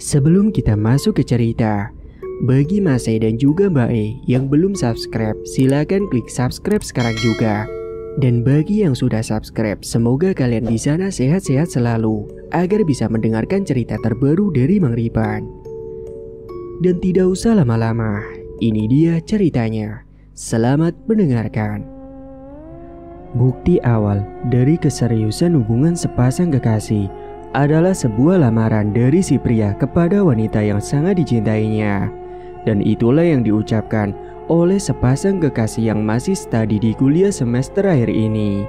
Sebelum kita masuk ke cerita, bagi Mas E dan juga Mbak E yang belum subscribe, silakan klik subscribe sekarang juga. Dan bagi yang sudah subscribe, semoga kalian di sana sehat-sehat selalu agar bisa mendengarkan cerita terbaru dari Mang Ripan. Dan tidak usah lama-lama, ini dia ceritanya. Selamat mendengarkan. Bukti awal dari keseriusan hubungan sepasang kekasih adalah sebuah lamaran dari si pria kepada wanita yang sangat dicintainya. Dan itulah yang diucapkan oleh sepasang kekasih yang masih studi di kuliah semester akhir ini.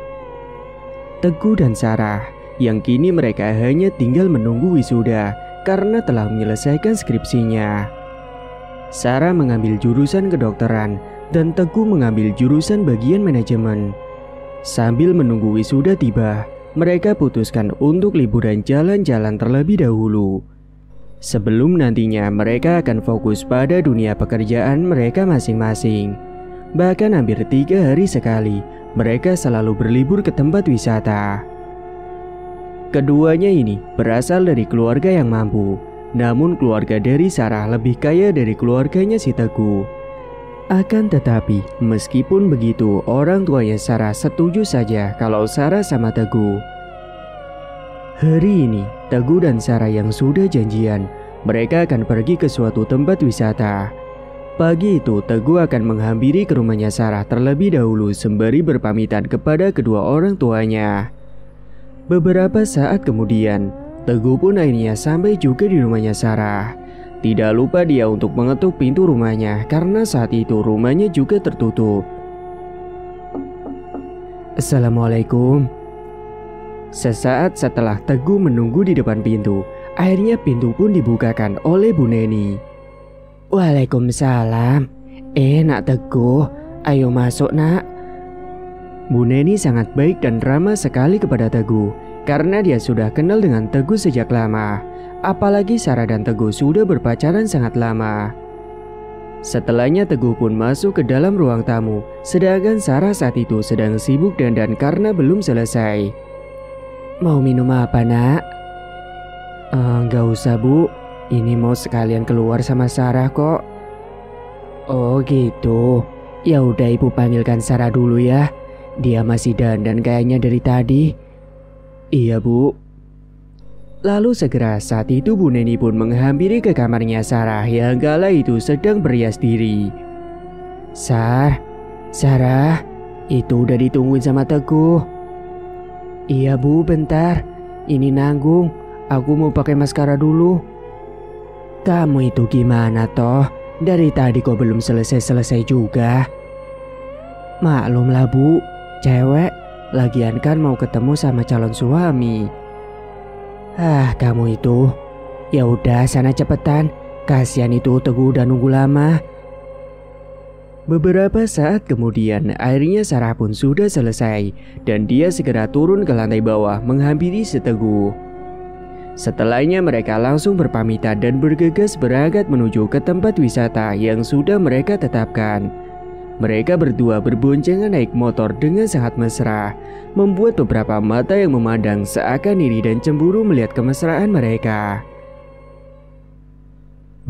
Teguh dan Sarah, yang kini mereka hanya tinggal menunggu wisuda karena telah menyelesaikan skripsinya. Sarah mengambil jurusan kedokteran dan Teguh mengambil jurusan bagian manajemen. Sambil menunggu wisuda tiba, mereka putuskan untuk liburan jalan-jalan terlebih dahulu. Sebelum nantinya mereka akan fokus pada dunia pekerjaan mereka masing-masing. Bahkan hampir 3 hari sekali, mereka selalu berlibur ke tempat wisata. Keduanya ini berasal dari keluarga yang mampu, namun keluarga dari Sarah lebih kaya dari keluarganya si Teguh. Akan tetapi, meskipun begitu, orang tuanya Sarah setuju saja kalau Sarah sama Teguh. Hari ini, Teguh dan Sarah yang sudah janjian, mereka akan pergi ke suatu tempat wisata. Pagi itu, Teguh akan menghampiri ke rumahnya Sarah terlebih dahulu sembari berpamitan kepada kedua orang tuanya. Beberapa saat kemudian, Teguh pun akhirnya sampai juga di rumahnya Sarah. Tidak lupa dia untuk mengetuk pintu rumahnya karena saat itu rumahnya juga tertutup. Assalamualaikum. Sesaat setelah Teguh menunggu di depan pintu, akhirnya pintu pun dibukakan oleh Bu Neni. Waalaikumsalam. Nak Teguh, ayo masuk nak. Bu Neni sangat baik dan ramah sekali kepada Teguh karena dia sudah kenal dengan Teguh sejak lama. Apalagi Sarah dan Teguh sudah berpacaran sangat lama. Setelahnya Teguh pun masuk ke dalam ruang tamu, sedangkan Sarah saat itu sedang sibuk dandan karena belum selesai. Mau minum apa nak? Gak usah bu, ini mau sekalian keluar sama Sarah kok. Oh gitu, ya udah ibu panggilkan Sarah dulu ya. Dia masih dandan kayaknya dari tadi. Iya bu. Lalu segera saat itu Bu Neni pun menghampiri ke kamarnya Sarah yang kala itu sedang berias diri. Sarah, itu udah ditungguin sama Teguh. Iya bu, bentar. Ini nanggung. Aku mau pakai maskara dulu. Kamu itu gimana toh? Dari tadi kok belum selesai-selesai juga. Maklumlah bu, cewek. Lagian kan mau ketemu sama calon suami. Kamu itu. Ya udah sana cepetan. Kasihan itu Teguh udah nunggu lama. Beberapa saat kemudian akhirnya Sarah pun sudah selesai dan dia segera turun ke lantai bawah menghampiri si Teguh. Setelahnya mereka langsung berpamitan dan bergegas berangkat menuju ke tempat wisata yang sudah mereka tetapkan. Mereka berdua berboncengan naik motor dengan sangat mesra, membuat beberapa mata yang memandang seakan iri dan cemburu melihat kemesraan mereka.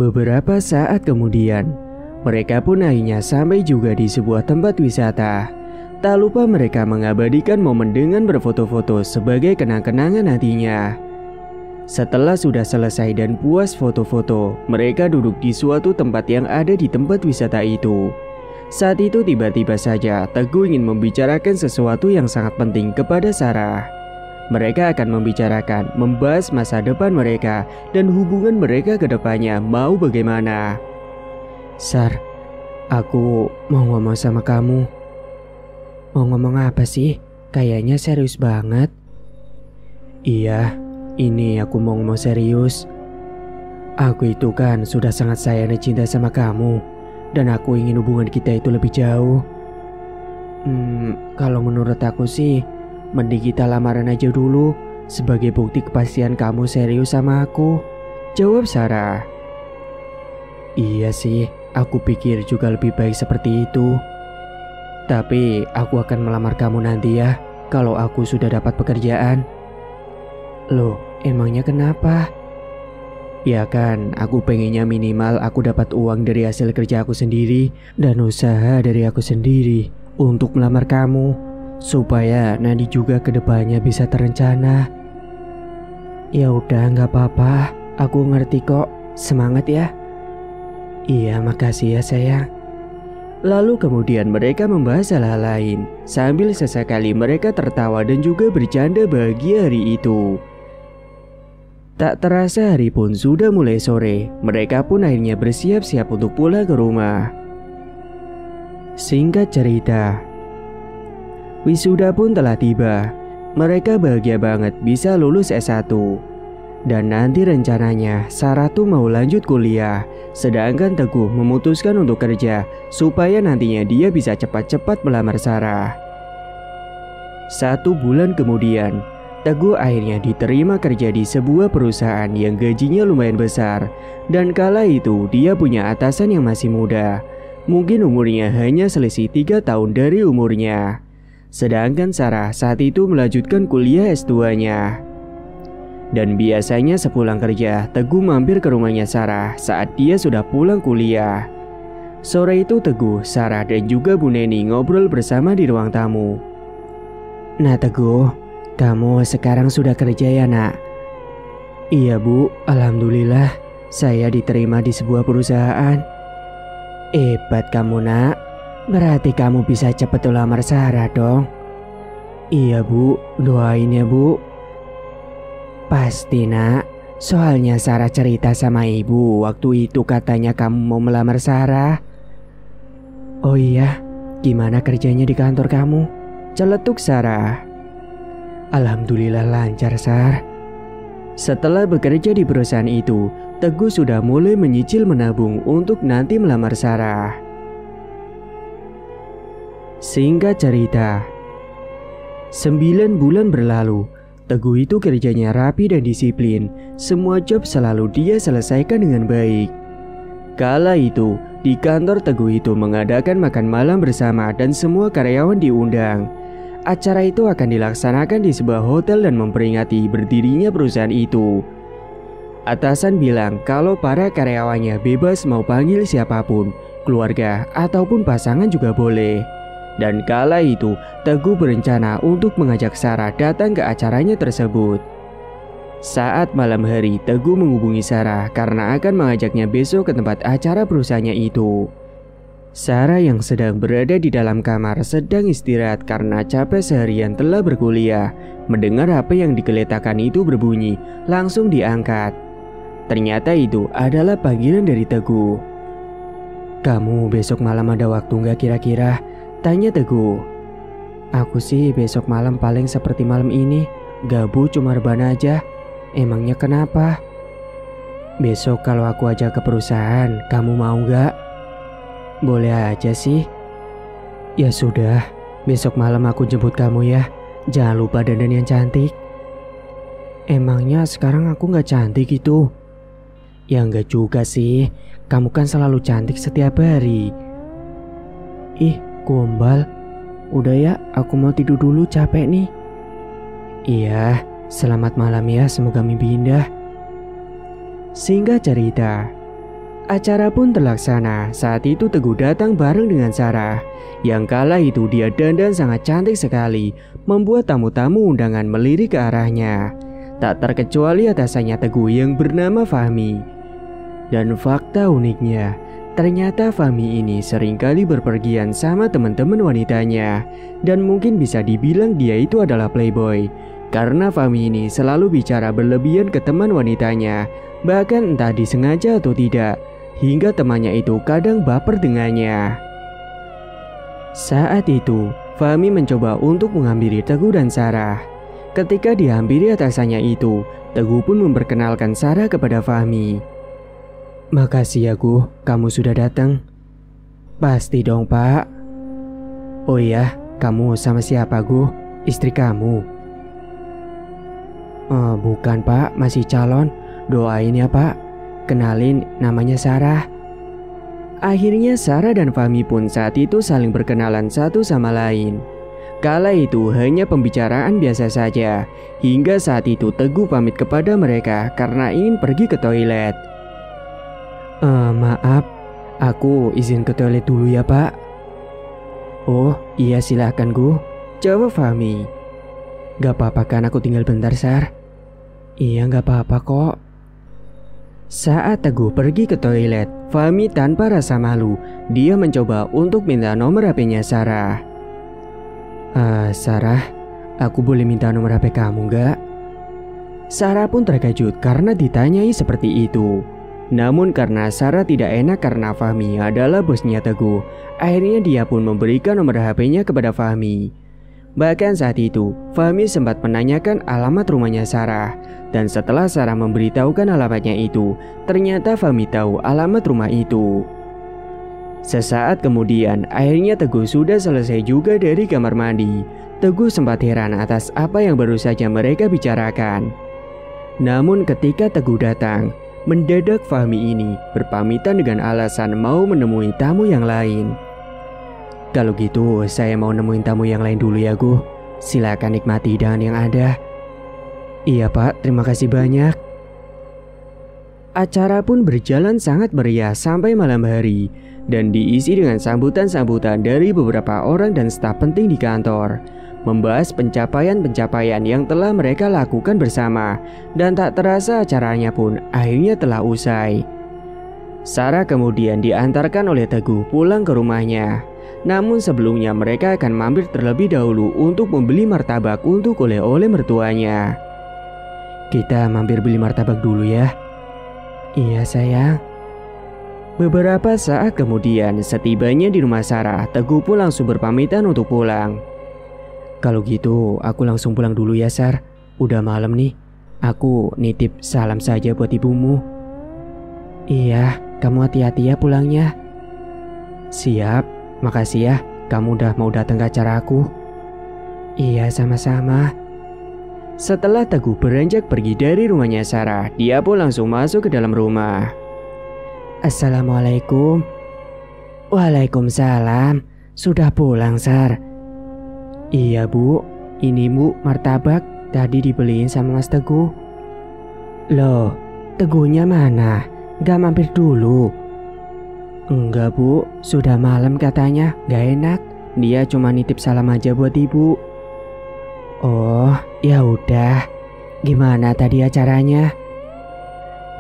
Beberapa saat kemudian, mereka pun akhirnya sampai juga di sebuah tempat wisata. Tak lupa mereka mengabadikan momen dengan berfoto-foto sebagai kenang-kenangan nantinya. Setelah sudah selesai dan puas foto-foto, mereka duduk di suatu tempat yang ada di tempat wisata itu. Saat itu tiba-tiba saja Teguh ingin membicarakan sesuatu yang sangat penting kepada Sarah. Mereka akan membahas masa depan mereka dan hubungan mereka ke depannya mau bagaimana. Sar, aku mau ngomong sama kamu. Mau ngomong apa sih? Kayaknya serius banget. Iya, ini aku mau ngomong serius. Aku itu kan sudah sangat sayang dan cinta sama kamu. Dan aku ingin hubungan kita itu lebih jauh. Kalau menurut aku sih, mending kita lamaran aja dulu sebagai bukti kepastian kamu serius sama aku. Jawab Sarah. Iya sih, aku pikir juga lebih baik seperti itu. Tapi aku akan melamar kamu nanti ya, kalau aku sudah dapat pekerjaan. Loh, emangnya kenapa? Ya kan, aku pengennya minimal aku dapat uang dari hasil kerja aku sendiri dan usaha dari aku sendiri untuk melamar kamu, supaya nanti juga kedepannya bisa terencana. Ya udah, nggak apa-apa, aku ngerti kok. Semangat ya. Iya, makasih ya sayang. Lalu kemudian mereka membahas hal-hal lain, sambil sesekali mereka tertawa dan juga bercanda bahagia hari itu. Tak terasa hari pun sudah mulai sore, mereka pun akhirnya bersiap-siap untuk pulang ke rumah. Singkat cerita, wisuda pun telah tiba. Mereka bahagia banget bisa lulus S1. Dan nanti rencananya Sarah tuh mau lanjut kuliah, sedangkan Teguh memutuskan untuk kerja supaya nantinya dia bisa cepat-cepat melamar Sarah. 1 bulan kemudian, Teguh akhirnya diterima kerja di sebuah perusahaan yang gajinya lumayan besar. Dan kala itu dia punya atasan yang masih muda. Mungkin umurnya hanya selisih 3 tahun dari umurnya. Sedangkan Sarah saat itu melanjutkan kuliah S2-nya. Dan biasanya sepulang kerja, Teguh mampir ke rumahnya Sarah saat dia sudah pulang kuliah. Sore itu Teguh, Sarah dan juga Bu Neni ngobrol bersama di ruang tamu. Nah Teguh, kamu sekarang sudah kerja ya nak? Iya Bu, alhamdulillah saya diterima di sebuah perusahaan. Hebat kamu nak, berarti kamu bisa cepat lamar Sarah dong. Iya Bu, doain ya Bu. Pasti nak, soalnya Sarah cerita sama ibu waktu itu katanya kamu mau melamar Sarah. Oh iya, gimana kerjanya di kantor kamu? Celetuk Sarah. Alhamdulillah lancar Sar. Setelah bekerja di perusahaan itu, Teguh sudah mulai menyicil menabung untuk nanti melamar Sarah. Singkat cerita, 9 bulan berlalu. Teguh itu kerjanya rapi dan disiplin. Semua job selalu dia selesaikan dengan baik. Kala itu, di kantor Teguh itu mengadakan makan malam bersama dan semua karyawan diundang. Acara itu akan dilaksanakan di sebuah hotel dan memperingati berdirinya perusahaan itu. Atasan bilang kalau para karyawannya bebas mau panggil siapapun, keluarga ataupun pasangan juga boleh. Dan kala itu, Teguh berencana untuk mengajak Sarah datang ke acaranya tersebut. Saat malam hari, Teguh menghubungi Sarah karena akan mengajaknya besok ke tempat acara perusahaannya itu. Sarah yang sedang berada di dalam kamar sedang istirahat karena capek seharian telah berkuliah. Mendengar HP yang digeletakkan itu berbunyi, langsung diangkat. Ternyata itu adalah panggilan dari Teguh. Kamu besok malam ada waktu nggak kira-kira? Tanya Teguh. Aku sih besok malam paling seperti malam ini, gabut cuma rebahan aja. Emangnya kenapa? Besok kalau aku ajak ke perusahaan, kamu mau nggak? Boleh aja sih. Ya sudah, besok malam aku jemput kamu ya. Jangan lupa dandan yang cantik. Emangnya sekarang aku nggak cantik gitu? Ya nggak juga sih, kamu kan selalu cantik setiap hari. Ih, gombal. Udah ya, aku mau tidur dulu, capek nih. Iya, selamat malam ya, semoga mimpi indah. Singkat cerita, acara pun terlaksana. Saat itu Teguh datang bareng dengan Sarah. Yang kala itu dia dandan sangat cantik sekali, membuat tamu-tamu undangan melirik ke arahnya. Tak terkecuali atasannya Teguh yang bernama Fahmi. Dan fakta uniknya, ternyata Fahmi ini seringkali berpergian sama teman-teman wanitanya. Dan mungkin bisa dibilang dia itu adalah playboy, karena Fahmi ini selalu bicara berlebihan ke teman wanitanya, bahkan entah disengaja atau tidak, hingga temannya itu kadang baper dengannya. Saat itu, Fahmi mencoba untuk menghampiri Teguh dan Sarah. Ketika dihampiri atasannya itu, Teguh pun memperkenalkan Sarah kepada Fahmi. Makasih ya Gu, kamu sudah datang. Pasti dong Pak. Oh iya, kamu sama siapa Gu? Istri kamu? Oh, bukan Pak, masih calon. Doain ya Pak. Kenalin, namanya Sarah. Akhirnya Sarah dan Fahmi pun saat itu saling berkenalan satu sama lain. Kala itu hanya pembicaraan biasa saja. Hingga saat itu Teguh pamit kepada mereka karena ingin pergi ke toilet. Maaf, aku izin ke toilet dulu ya Pak. Oh iya silahkan Gu, jawab Fahmi. Gak apa-apa kan aku tinggal bentar Sar? Iya gak apa-apa kok. Saat Teguh pergi ke toilet, Fahmi tanpa rasa malu, dia mencoba untuk minta nomor HP-nya Sarah. Sarah, aku boleh minta nomor HP kamu gak? Sarah pun terkejut karena ditanyai seperti itu. Namun karena Sarah tidak enak karena Fahmi adalah bosnya Teguh, akhirnya dia pun memberikan nomor HP-nya kepada Fahmi. Bahkan saat itu, Fahmi sempat menanyakan alamat rumahnya Sarah. Dan setelah Sarah memberitahukan alamatnya itu, ternyata Fahmi tahu alamat rumah itu. Sesaat kemudian, akhirnya Teguh sudah selesai juga dari kamar mandi. Teguh sempat heran atas apa yang baru saja mereka bicarakan. Namun ketika Teguh datang, mendadak Fahmi ini berpamitan dengan alasan mau menemui tamu yang lain. Kalau gitu, saya mau nemuin tamu yang lain dulu ya Gu. Silakan nikmati hidangan yang ada. Iya Pak, terima kasih banyak. Acara pun berjalan sangat meriah sampai malam hari dan diisi dengan sambutan-sambutan dari beberapa orang dan staf penting di kantor, membahas pencapaian-pencapaian yang telah mereka lakukan bersama, dan tak terasa acaranya pun akhirnya telah usai. Sarah kemudian diantarkan oleh Teguh pulang ke rumahnya. Namun sebelumnya mereka akan mampir terlebih dahulu untuk membeli martabak untuk oleh-oleh mertuanya. Kita mampir beli martabak dulu ya. Iya sayang. Beberapa saat kemudian, setibanya di rumah Sarah, Teguh pun langsung berpamitan untuk pulang. Kalau gitu, aku langsung pulang dulu ya Sar. Udah malam nih. Aku nitip salam saja buat ibumu. Iya, kamu hati-hati ya pulangnya. Siap, makasih ya. Kamu udah mau datang ke acara aku. Iya, sama-sama. Setelah Teguh beranjak pergi dari rumahnya Sarah, dia pun langsung masuk ke dalam rumah. Assalamualaikum. Waalaikumsalam. Sudah pulang Sar? Iya Bu, ini Bu martabak tadi dibeliin sama Mas Teguh. Loh, Teguhnya mana? Gak mampir dulu? Enggak Bu, sudah malam katanya, gak enak. Dia cuma nitip salam aja buat ibu. Oh, ya udah. Gimana tadi acaranya?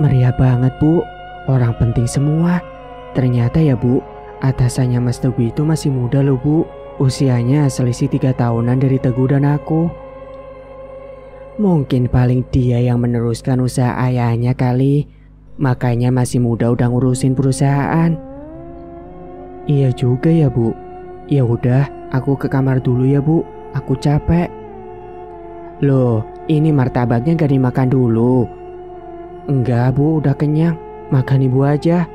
Meriah banget Bu, orang penting semua. Ternyata ya Bu, atasannya Mas Teguh itu masih muda loh Bu. Usianya selisih 3 tahunan dari Teguh dan aku. Mungkin paling dia yang meneruskan usaha ayahnya kali. Makanya masih muda udah ngurusin perusahaan. Iya juga ya Bu. Ya udah, aku ke kamar dulu ya Bu. Aku capek. Loh, ini martabaknya gak dimakan dulu? Enggak Bu, udah kenyang. Makan ibu aja.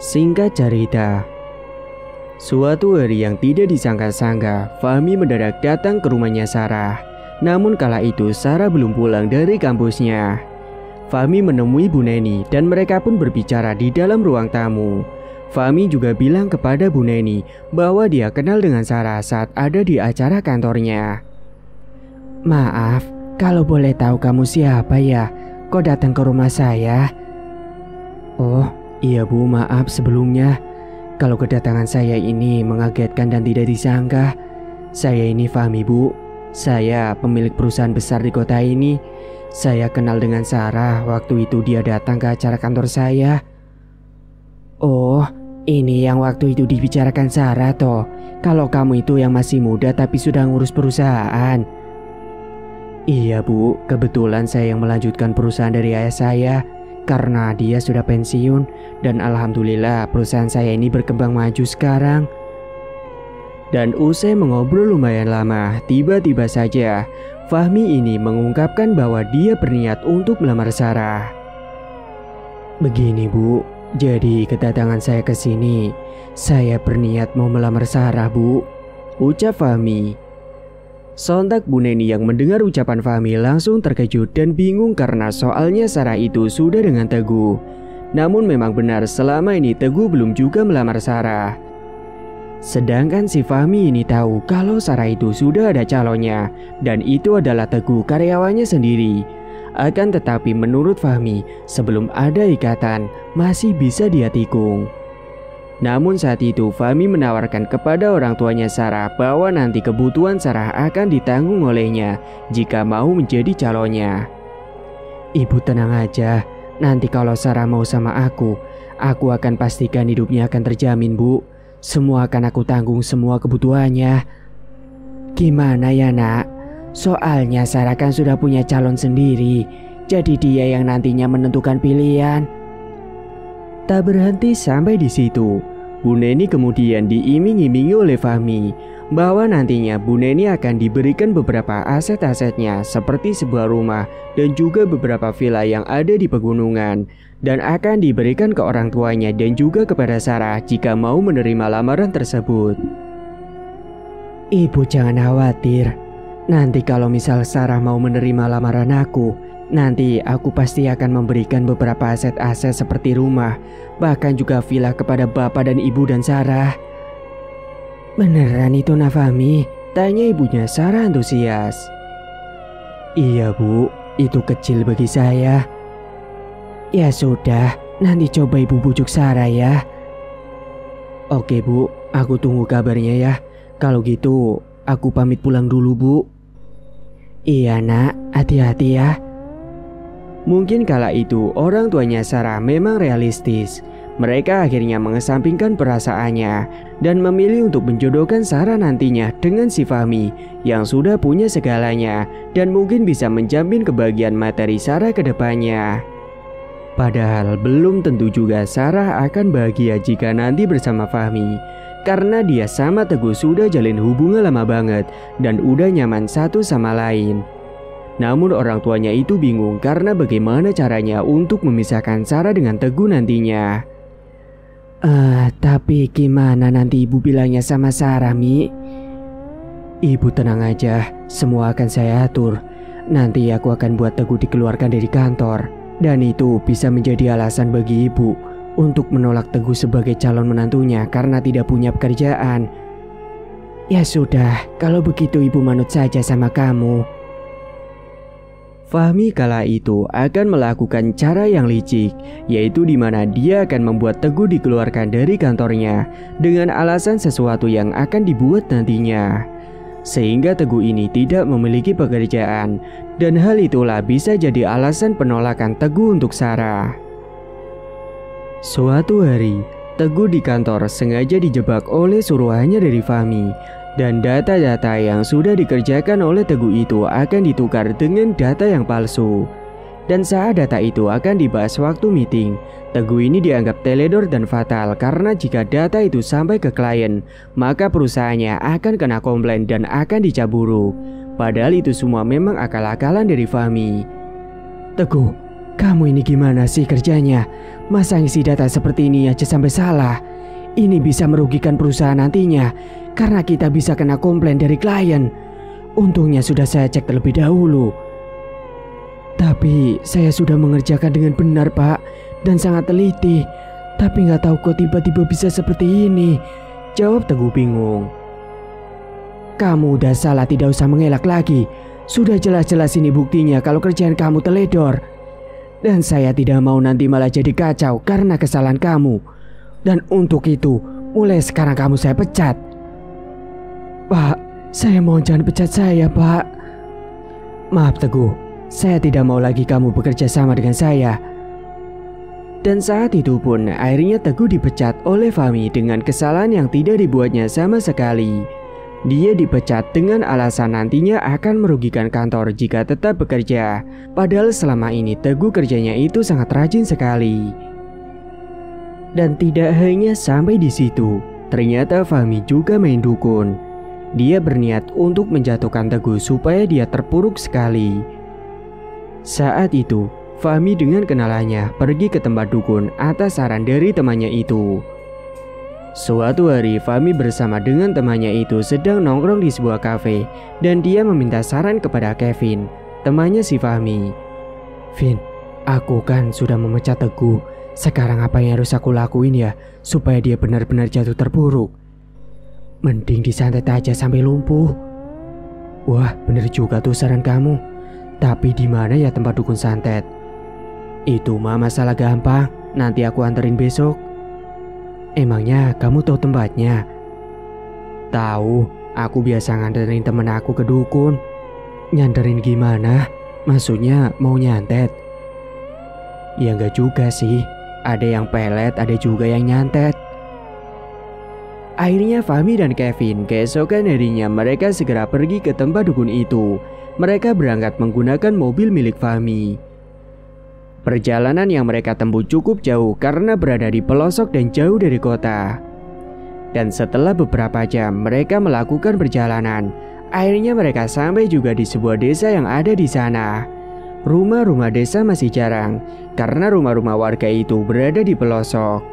Singkat cerita, suatu hari yang tidak disangka-sangka, Fahmi mendadak datang ke rumahnya Sarah. Namun kala itu Sarah belum pulang dari kampusnya. Fahmi menemui Bu Neni dan mereka pun berbicara di dalam ruang tamu. Fahmi juga bilang kepada Bu Neni bahwa dia kenal dengan Sarah saat ada di acara kantornya. Maaf, kalau boleh tahu kamu siapa ya? Kok datang ke rumah saya? Oh, iya Bu, maaf sebelumnya. Kalau kedatangan saya ini mengagetkan dan tidak disangka. Saya ini Fahmi Bu. Saya pemilik perusahaan besar di kota ini. Saya kenal dengan Sarah waktu itu dia datang ke acara kantor saya. Oh, ini yang waktu itu dibicarakan Sarah toh. Kalau kamu itu yang masih muda tapi sudah ngurus perusahaan. Iya Bu, kebetulan saya yang melanjutkan perusahaan dari ayah saya. Karena dia sudah pensiun dan alhamdulillah perusahaan saya ini berkembang maju sekarang. Dan usai mengobrol lumayan lama, tiba-tiba saja Fahmi ini mengungkapkan bahwa dia berniat untuk melamar Sarah. Begini Bu, jadi kedatangan saya ke sini, saya berniat mau melamar Sarah Bu, ucap Fahmi. Sontak Bu Neni yang mendengar ucapan Fahmi langsung terkejut dan bingung karena soalnya Sarah itu sudah dengan Teguh. Namun memang benar selama ini Teguh belum juga melamar Sarah. Sedangkan si Fahmi ini tahu kalau Sarah itu sudah ada calonnya dan itu adalah Teguh, karyawannya sendiri. Akan tetapi menurut Fahmi, sebelum ada ikatan masih bisa dia tikung. Namun saat itu Fahmi menawarkan kepada orang tuanya Sarah bahwa nanti kebutuhan Sarah akan ditanggung olehnya jika mau menjadi calonnya. "Ibu tenang aja, nanti kalau Sarah mau sama aku akan pastikan hidupnya akan terjamin, Bu. Semua akan aku tanggung semua kebutuhannya." "Gimana ya, Nak? Soalnya Sarah kan sudah punya calon sendiri, jadi dia yang nantinya menentukan pilihan." Tak berhenti sampai di situ, Bu Neni kemudian diiming-imingi oleh Fahmi bahwa nantinya Bu Neni akan diberikan beberapa aset-asetnya seperti sebuah rumah dan juga beberapa villa yang ada di pegunungan, dan akan diberikan ke orang tuanya dan juga kepada Sarah jika mau menerima lamaran tersebut. "Ibu jangan khawatir, nanti kalau misal Sarah mau menerima lamaran aku, nanti aku pasti akan memberikan beberapa aset-aset seperti rumah, bahkan juga villa kepada bapak dan ibu dan Sarah." "Beneran itu, Fahmi?" tanya ibunya Sarah antusias. "Iya, Bu, itu kecil bagi saya." "Ya sudah, nanti coba ibu bujuk Sarah ya." "Oke, Bu, aku tunggu kabarnya ya. Kalau gitu, aku pamit pulang dulu, Bu." "Iya, Nak, hati-hati ya." Mungkin kala itu orang tuanya Sarah memang realistis. Mereka akhirnya mengesampingkan perasaannya dan memilih untuk menjodohkan Sarah nantinya dengan si Fahmi yang sudah punya segalanya dan mungkin bisa menjamin kebahagiaan materi Sarah ke depannya. Padahal belum tentu juga Sarah akan bahagia jika nanti bersama Fahmi, karena dia sama Teguh sudah jalin hubungan lama banget dan udah nyaman satu sama lain. Namun orang tuanya itu bingung karena bagaimana caranya untuk memisahkan Sarah dengan Teguh nantinya. Tapi gimana nanti ibu bilangnya sama Sarah, Mi?" "Ibu tenang aja, semua akan saya atur. Nanti aku akan buat Teguh dikeluarkan dari kantor. Dan itu bisa menjadi alasan bagi ibu untuk menolak Teguh sebagai calon menantunya karena tidak punya pekerjaan." "Ya sudah, kalau begitu ibu manut saja sama kamu." Fahmi kala itu akan melakukan cara yang licik, yaitu di mana dia akan membuat Teguh dikeluarkan dari kantornya dengan alasan sesuatu yang akan dibuat nantinya. Sehingga Teguh ini tidak memiliki pekerjaan, dan hal itulah bisa jadi alasan penolakan Teguh untuk Sarah. Suatu hari, Teguh di kantor sengaja dijebak oleh suruhannya dari Fahmi. Dan data-data yang sudah dikerjakan oleh Teguh itu akan ditukar dengan data yang palsu. Dan saat data itu akan dibahas waktu meeting, Teguh ini dianggap teledor dan fatal karena jika data itu sampai ke klien, maka perusahaannya akan kena komplain dan akan dicap buruk. Padahal itu semua memang akal-akalan dari Fahmi. "Teguh, kamu ini gimana sih kerjanya? Masa ngisi data seperti ini aja sampai salah? Ini bisa merugikan perusahaan nantinya karena kita bisa kena komplain dari klien. Untungnya sudah saya cek terlebih dahulu." "Tapi saya sudah mengerjakan dengan benar, Pak, dan sangat teliti. Tapi nggak tahu kok tiba-tiba bisa seperti ini," jawab Teguh bingung. "Kamu udah salah, tidak usah mengelak lagi. Sudah jelas-jelas ini buktinya kalau kerjaan kamu teledor. Dan saya tidak mau nanti malah jadi kacau karena kesalahan kamu. Dan untuk itu, mulai sekarang kamu saya pecat." "Pak, saya mohon jangan pecat saya, Pak." "Maaf Teguh, saya tidak mau lagi kamu bekerja sama dengan saya." Dan saat itu pun akhirnya Teguh dipecat oleh Fahmi dengan kesalahan yang tidak dibuatnya sama sekali. Dia dipecat dengan alasan nantinya akan merugikan kantor jika tetap bekerja. Padahal selama ini Teguh kerjanya itu sangat rajin sekali. Dan tidak hanya sampai di situ, ternyata Fahmi juga main dukun. Dia berniat untuk menjatuhkan Teguh supaya dia terpuruk sekali. Saat itu, Fahmi dengan kenalannya pergi ke tempat dukun atas saran dari temannya itu. Suatu hari Fahmi bersama dengan temannya itu sedang nongkrong di sebuah kafe dan dia meminta saran kepada Kevin, temannya si Fahmi. "Vin, aku kan sudah memecat Teguh. Sekarang apa yang harus aku lakuin ya supaya dia benar-benar jatuh terpuruk?" Mending disantet aja sampai lumpuh. Wah, bener juga tuh saran kamu. Tapi di mana ya tempat dukun santet? Itu mah masalah gampang, nanti aku anterin besok. Emangnya kamu tahu tempatnya? Tahu, aku biasa nganterin temen aku ke dukun. Nyanterin gimana? Maksudnya mau nyantet? Ya enggak juga sih, ada yang pelet, ada juga yang nyantet. Akhirnya Fahmi dan Kevin keesokan harinya mereka segera pergi ke tempat dukun itu. Mereka berangkat menggunakan mobil milik Fahmi. Perjalanan yang mereka tempuh cukup jauh karena berada di pelosok dan jauh dari kota. Dan setelah beberapa jam mereka melakukan perjalanan, akhirnya mereka sampai juga di sebuah desa yang ada di sana. Rumah-rumah desa masih jarang karena rumah-rumah warga itu berada di pelosok.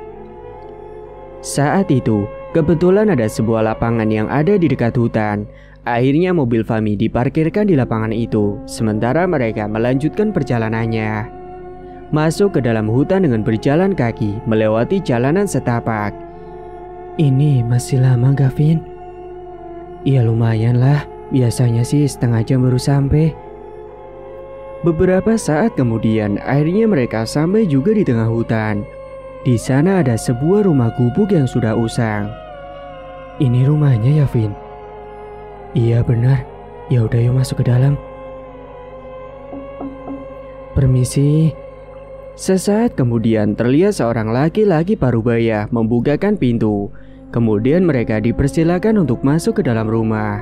Saat itu, kebetulan ada sebuah lapangan yang ada di dekat hutan. Akhirnya mobil Fahmi diparkirkan di lapangan itu, sementara mereka melanjutkan perjalanannya. Masuk ke dalam hutan dengan berjalan kaki, melewati jalanan setapak. Ini masih lama, Gavin? Ya lumayan lah, biasanya sih setengah jam baru sampai. Beberapa saat kemudian, akhirnya mereka sampai juga di tengah hutan. Di sana ada sebuah rumah gubuk yang sudah usang. Ini rumahnya ya, Vin? Iya benar. Ya udah yuk masuk ke dalam. Permisi. Sesaat kemudian terlihat seorang laki-laki parubaya membukakan pintu. Kemudian mereka dipersilakan untuk masuk ke dalam rumah.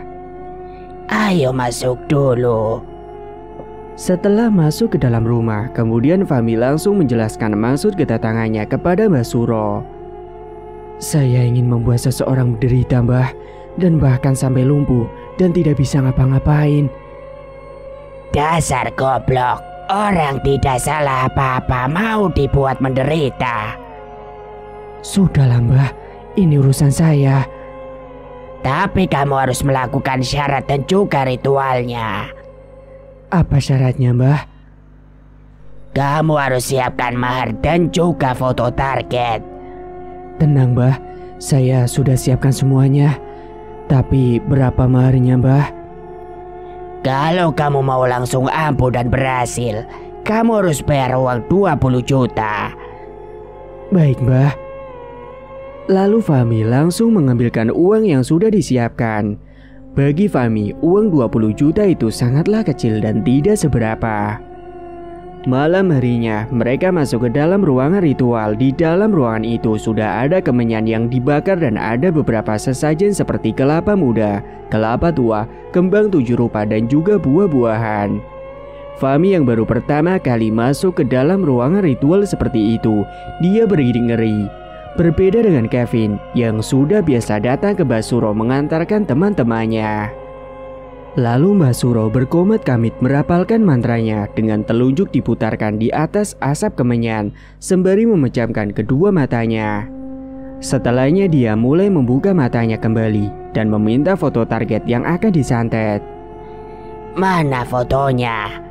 Ayo masuk dulu. Setelah masuk ke dalam rumah, kemudian Fahmi langsung menjelaskan maksud kedatangannya kepada Mbah Suro. Saya ingin membuat seseorang menderita, Mbah, dan bahkan sampai lumpuh dan tidak bisa ngapa-ngapain. Dasar goblok, orang tidak salah apa-apa mau dibuat menderita. Sudahlah, Mbah, ini urusan saya. Tapi kamu harus melakukan syarat dan juga ritualnya. Apa syaratnya, Mbah? Kamu harus siapkan mahar dan juga foto target. Tenang, Mbah, saya sudah siapkan semuanya. Tapi berapa maharnya, Mbah? Kalau kamu mau langsung ampuh dan berhasil, kamu harus bayar uang 20 juta. Baik, Mbah. Lalu Fahmi langsung mengambilkan uang yang sudah disiapkan. Bagi Fahmi, uang 20 juta itu sangatlah kecil dan tidak seberapa. Malam harinya, mereka masuk ke dalam ruangan ritual. Di dalam ruangan itu sudah ada kemenyan yang dibakar dan ada beberapa sesajen seperti kelapa muda, kelapa tua, kembang 7 rupa dan juga buah-buahan. Fahmi yang baru pertama kali masuk ke dalam ruangan ritual seperti itu, dia bergidik ngeri. Berbeda dengan Kevin yang sudah biasa datang ke Mbah Suro mengantarkan teman-temannya. Lalu Mbah Suro berkomat kamit merapalkan mantranya dengan telunjuk diputarkan di atas asap kemenyan sembari memejamkan kedua matanya. Setelahnya dia mulai membuka matanya kembali dan meminta foto target yang akan disantet. Mana fotonya?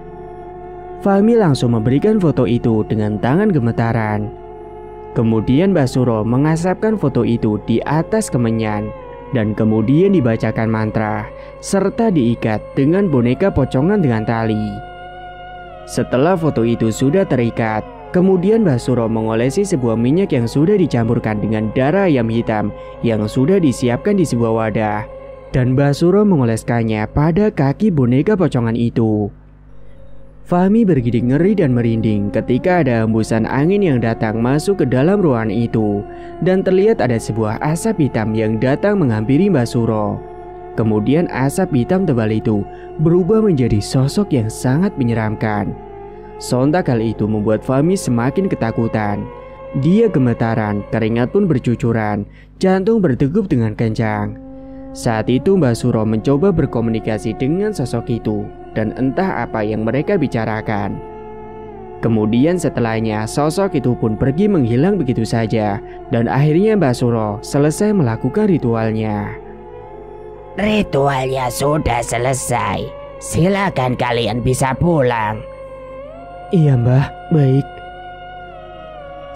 Fahmi langsung memberikan foto itu dengan tangan gemetaran. Kemudian Mbah Suro mengasapkan foto itu di atas kemenyan. Dan kemudian dibacakan mantra, serta diikat dengan boneka pocongan dengan tali. Setelah foto itu sudah terikat, kemudian Mbah Suro mengolesi sebuah minyak yang sudah dicampurkan dengan darah ayam hitam yang sudah disiapkan di sebuah wadah. Dan Mbah Suro mengoleskannya pada kaki boneka pocongan itu. Fahmi bergidik ngeri dan merinding ketika ada hembusan angin yang datang masuk ke dalam ruangan itu. Dan terlihat ada sebuah asap hitam yang datang menghampiri Mbah Suro. Kemudian asap hitam tebal itu berubah menjadi sosok yang sangat menyeramkan. Sontak hal itu membuat Fahmi semakin ketakutan. Dia gemetaran, keringat pun bercucuran, jantung berdegup dengan kencang. Saat itu Mbah Suro mencoba berkomunikasi dengan sosok itu. Dan entah apa yang mereka bicarakan. Kemudian setelahnya sosok itu pun pergi menghilang begitu saja. Dan akhirnya Mbah Suro selesai melakukan ritualnya. Ritualnya sudah selesai. Silakan kalian bisa pulang. Iya, Mbah, baik.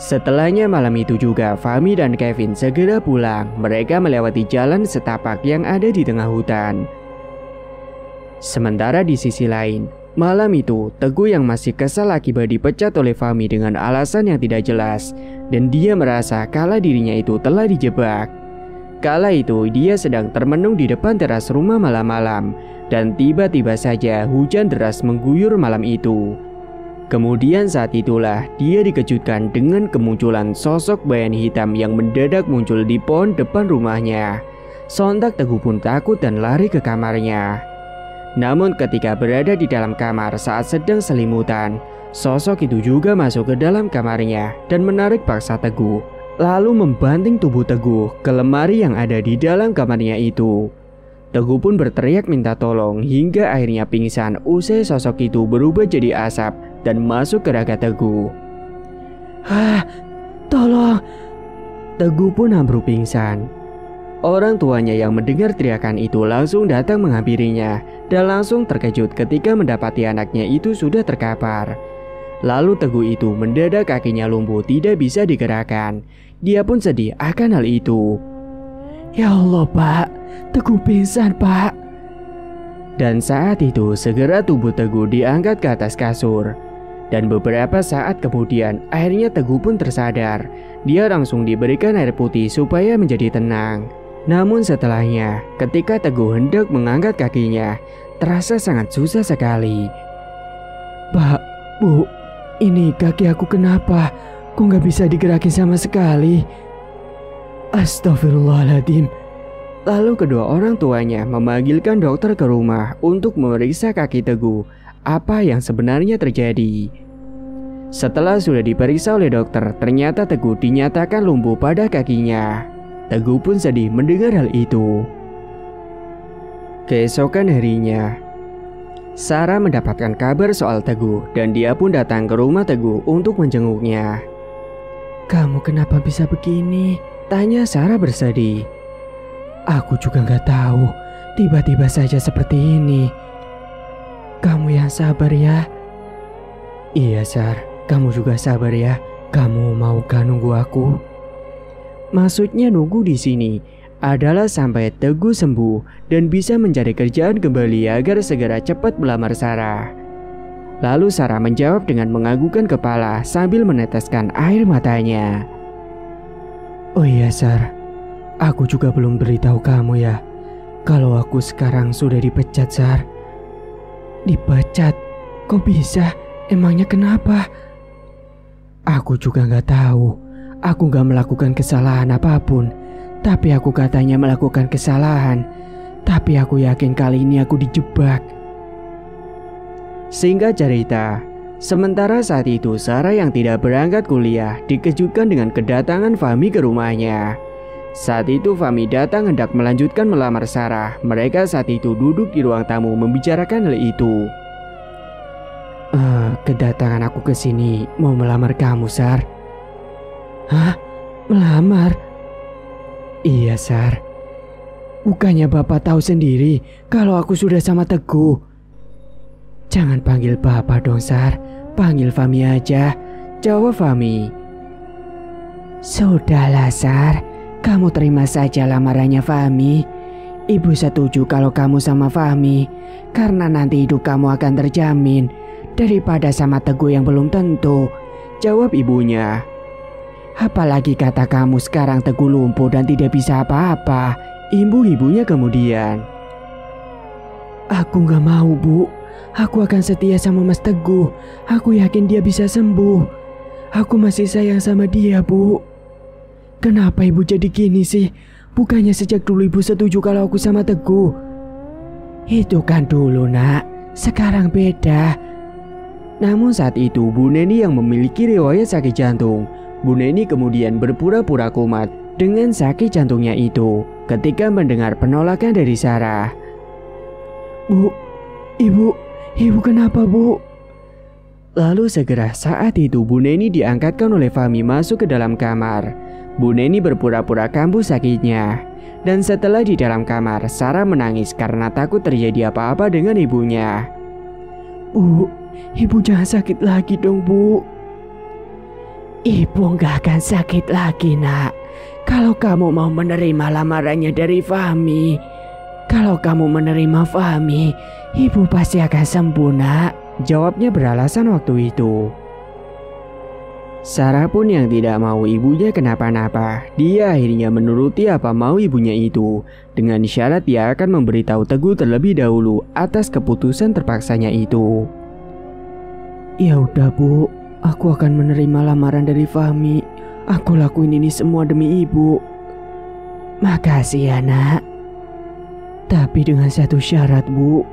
Setelahnya malam itu juga Fahmi dan Kevin segera pulang. Mereka melewati jalan setapak yang ada di tengah hutan. Sementara di sisi lain, malam itu Teguh yang masih kesal akibat dipecat oleh Fahmi dengan alasan yang tidak jelas, dan dia merasa kala dirinya itu telah dijebak. Kala itu dia sedang termenung di depan teras rumah malam-malam, dan tiba-tiba saja hujan deras mengguyur malam itu. Kemudian saat itulah dia dikejutkan dengan kemunculan sosok bayangan hitam yang mendadak muncul di pohon depan rumahnya. Sontak Teguh pun takut dan lari ke kamarnya. Namun ketika berada di dalam kamar saat sedang selimutan, sosok itu juga masuk ke dalam kamarnya dan menarik paksa Teguh, lalu membanting tubuh Teguh ke lemari yang ada di dalam kamarnya itu. Teguh pun berteriak minta tolong hingga akhirnya pingsan usai sosok itu berubah jadi asap dan masuk ke raga Teguh. Tolong! Teguh pun ambruk pingsan. Orang tuanya yang mendengar teriakan itu langsung datang menghampirinya dan langsung terkejut ketika mendapati anaknya itu sudah terkapar. Lalu Teguh itu mendadak kakinya lumpuh tidak bisa digerakkan. Dia pun sedih akan hal itu. Ya Allah Pak, Teguh pingsan Pak. Dan saat itu segera tubuh Teguh diangkat ke atas kasur. Dan beberapa saat kemudian akhirnya Teguh pun tersadar. Dia langsung diberikan air putih supaya menjadi tenang. Namun setelahnya ketika Teguh hendak mengangkat kakinya, terasa sangat susah sekali. Pak, Bu, ini kaki aku kenapa? Kok nggak bisa digerakin sama sekali? Astagfirullahaladzim. Lalu kedua orang tuanya memanggilkan dokter ke rumah untuk memeriksa kaki Teguh apa yang sebenarnya terjadi. Setelah sudah diperiksa oleh dokter, ternyata Teguh dinyatakan lumpuh pada kakinya. Teguh pun sedih mendengar hal itu. Keesokan harinya, Sarah mendapatkan kabar soal Teguh dan dia pun datang ke rumah Teguh untuk menjenguknya. Kamu kenapa bisa begini? Tanya Sarah bersedih. Aku juga gak tahu, tiba-tiba saja seperti ini. Kamu yang sabar ya. Iya Sar, kamu juga sabar ya. Kamu maukah nunggu aku? Maksudnya nunggu di sini adalah sampai Teguh sembuh dan bisa mencari kerjaan kembali agar segera cepat melamar Sarah. Lalu Sarah menjawab dengan menganggukkan kepala sambil meneteskan air matanya. Oh iya Sar, aku juga belum beritahu kamu ya, kalau aku sekarang sudah dipecat Sar. Dipecat? Kok bisa? Emangnya kenapa? Aku juga gak tahu. Aku gak melakukan kesalahan apapun. Tapi aku katanya melakukan kesalahan. Tapi aku yakin kali ini aku dijebak. Singkat cerita, sementara saat itu Sarah yang tidak berangkat kuliah dikejutkan dengan kedatangan Fahmi ke rumahnya. Saat itu Fahmi datang hendak melanjutkan melamar Sarah. Mereka saat itu duduk di ruang tamu membicarakan hal itu. Kedatangan aku ke sini mau melamar kamu, Sar. Hah? Melamar? Iya, Sar. Bukannya Bapak tahu sendiri kalau aku sudah sama Teguh? Jangan panggil Bapak dong, Sar. Panggil Fahmi aja. Jawab Fahmi. Sudahlah, Sar. Kamu terima saja lamarannya Fahmi. Ibu setuju kalau kamu sama Fahmi, karena nanti hidup kamu akan terjamin daripada sama Teguh yang belum tentu. Jawab ibunya. Apalagi kata kamu sekarang Teguh lumpuh dan tidak bisa apa-apa. Ibu-ibunya kemudian. Aku gak mau, Bu. Aku akan setia sama Mas Teguh. Aku yakin dia bisa sembuh. Aku masih sayang sama dia, Bu. Kenapa ibu jadi gini sih? Bukannya sejak dulu ibu setuju kalau aku sama Teguh? Itu kan dulu, Nak. Sekarang beda. Namun saat itu Bu Neni yang memiliki riwayat sakit jantung. Bu Neni kemudian berpura-pura kumat dengan sakit jantungnya itu ketika mendengar penolakan dari Sarah. Bu, Ibu kenapa, Bu? Lalu segera saat itu Bu Neni diangkatkan oleh Fahmi masuk ke dalam kamar. Bu Neni berpura-pura kambuh sakitnya. Dan setelah di dalam kamar, Sarah menangis karena takut terjadi apa-apa dengan ibunya. Bu, Ibu jangan sakit lagi dong, Bu. Ibu gak akan sakit lagi, nak. Kalau kamu mau menerima lamarannya dari Fahmi. Kalau kamu menerima Fahmi, ibu pasti akan sembuh, nak. Jawabnya beralasan waktu itu. Sarah pun yang tidak mau ibunya kenapa-napa. Dia akhirnya menuruti apa mau ibunya itu, dengan syarat dia akan memberitahu Teguh terlebih dahulu atas keputusan terpaksanya itu. Ya udah bu, aku akan menerima lamaran dari Fahmi. Aku lakuin ini semua demi ibu. Makasih ya nak. Tapi dengan satu syarat bu.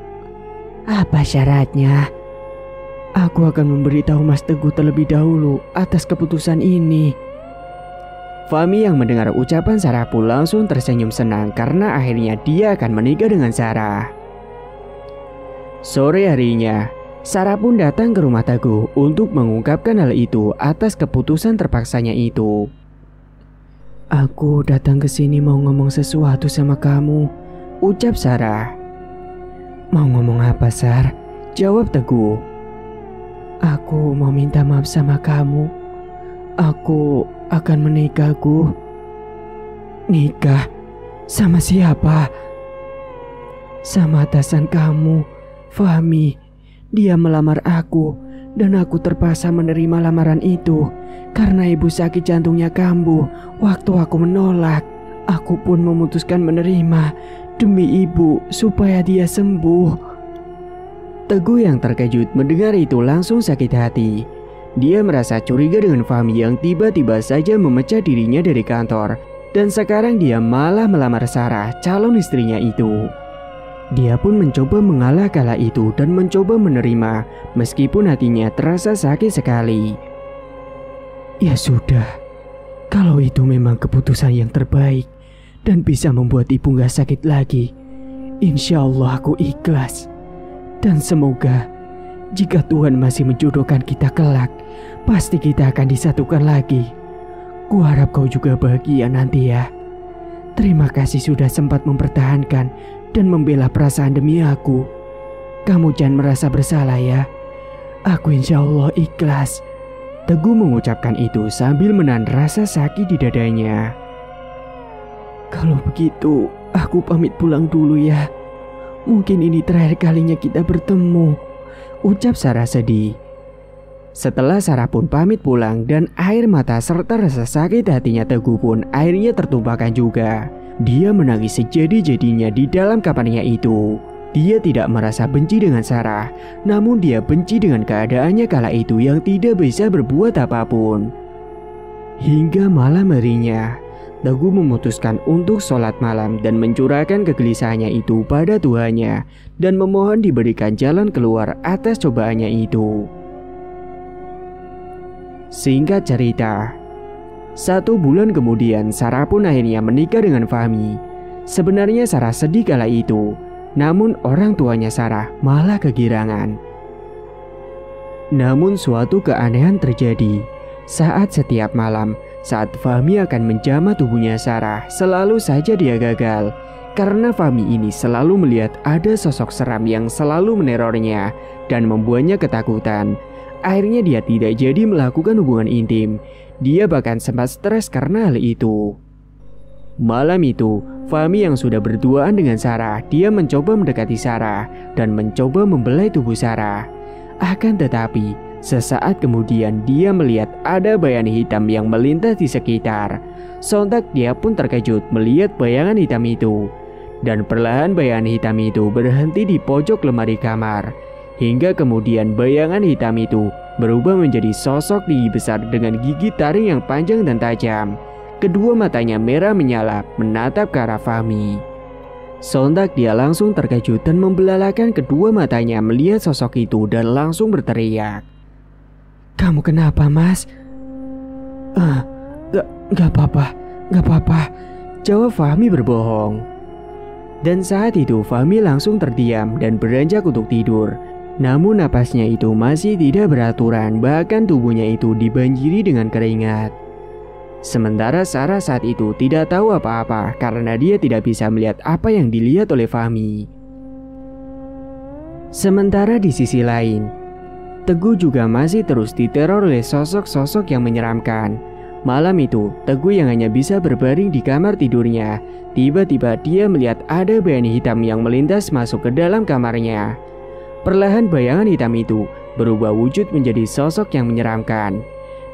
Apa syaratnya? Aku akan memberitahu Mas Teguh terlebih dahulu atas keputusan ini. Fahmi yang mendengar ucapan Sarah pun langsung tersenyum senang karena akhirnya dia akan menikah dengan Sarah. Sore harinya, Sarah pun datang ke rumah Teguh untuk mengungkapkan hal itu atas keputusan terpaksanya itu. Aku datang ke sini mau ngomong sesuatu sama kamu, ucap Sarah. Mau ngomong apa, Sar? Jawab Teguh. Aku mau minta maaf sama kamu. Aku akan menikah, Gu. Nikah? Sama siapa? Sama atasan kamu, Fahmi. Dia melamar aku dan aku terpaksa menerima lamaran itu karena ibu sakit jantungnya kambuh waktu aku menolak. Aku pun memutuskan menerima demi ibu supaya dia sembuh. Teguh yang terkejut mendengar itu langsung sakit hati. Dia merasa curiga dengan Fahmi yang tiba-tiba saja memecat dirinya dari kantor. Dan sekarang dia malah melamar Sarah, calon istrinya itu. Dia pun mencoba mengalah kala itu dan mencoba menerima, meskipun hatinya terasa sakit sekali. Ya sudah, kalau itu memang keputusan yang terbaik dan bisa membuat ibu gak sakit lagi, insya Allah aku ikhlas. Dan semoga jika Tuhan masih menjodohkan kita kelak, pasti kita akan disatukan lagi. Kuharap kau juga bahagia nanti ya. Terima kasih sudah sempat mempertahankan dan membela perasaan demi aku. Kamu jangan merasa bersalah ya. Aku insya Allah ikhlas. Teguh mengucapkan itu sambil menahan rasa sakit di dadanya. Kalau begitu, aku pamit pulang dulu ya. Mungkin ini terakhir kalinya kita bertemu, ucap Sarah sedih. Setelah Sarah pun pamit pulang dan air mata serta rasa sakit hatinya Teguh pun akhirnya tertumpahkan juga. Dia menangis sejadi-jadinya di dalam kamarnya itu. Dia tidak merasa benci dengan Sarah, namun dia benci dengan keadaannya kala itu yang tidak bisa berbuat apapun. Hingga malam harinya, Teguh memutuskan untuk sholat malam dan mencurahkan kegelisahannya itu pada Tuhannya dan memohon diberikan jalan keluar atas cobaannya itu. Singkat cerita, 1 bulan kemudian Sarah pun akhirnya menikah dengan Fahmi. Sebenarnya Sarah sedih kala itu, namun orang tuanya Sarah malah kegirangan. Namun suatu keanehan terjadi saat setiap malam saat Fahmi akan menjamah tubuhnya Sarah, selalu saja dia gagal. Karena Fahmi ini selalu melihat ada sosok seram yang selalu menerornya dan membuatnya ketakutan. Akhirnya dia tidak jadi melakukan hubungan intim. Dia bahkan sempat stres karena hal itu. Malam itu, Fahmi yang sudah berduaan dengan Sarah, dia mencoba mendekati Sarah dan mencoba membelai tubuh Sarah. Akan tetapi, sesaat kemudian dia melihat ada bayangan hitam yang melintas di sekitar. Sontak dia pun terkejut melihat bayangan hitam itu. Dan perlahan bayangan hitam itu berhenti di pojok lemari kamar. Hingga kemudian bayangan hitam itu berubah menjadi sosok tinggi besar dengan gigi taring yang panjang dan tajam. Kedua matanya merah menyala menatap ke arah Fahmi. Sontak dia langsung terkejut dan membelalakan kedua matanya melihat sosok itu dan langsung berteriak. Kamu kenapa, Mas? Gak apa-apa, jawab Fahmi berbohong. Dan saat itu Fahmi langsung terdiam dan beranjak untuk tidur. Namun napasnya itu masih tidak beraturan, bahkan tubuhnya itu dibanjiri dengan keringat. Sementara Sarah saat itu tidak tahu apa-apa karena dia tidak bisa melihat apa yang dilihat oleh Fahmi. Sementara di sisi lain, Teguh juga masih terus diteror oleh sosok-sosok yang menyeramkan. Malam itu, Teguh yang hanya bisa berbaring di kamar tidurnya, tiba-tiba dia melihat ada bayangan hitam yang melintas masuk ke dalam kamarnya. Perlahan bayangan hitam itu berubah wujud menjadi sosok yang menyeramkan.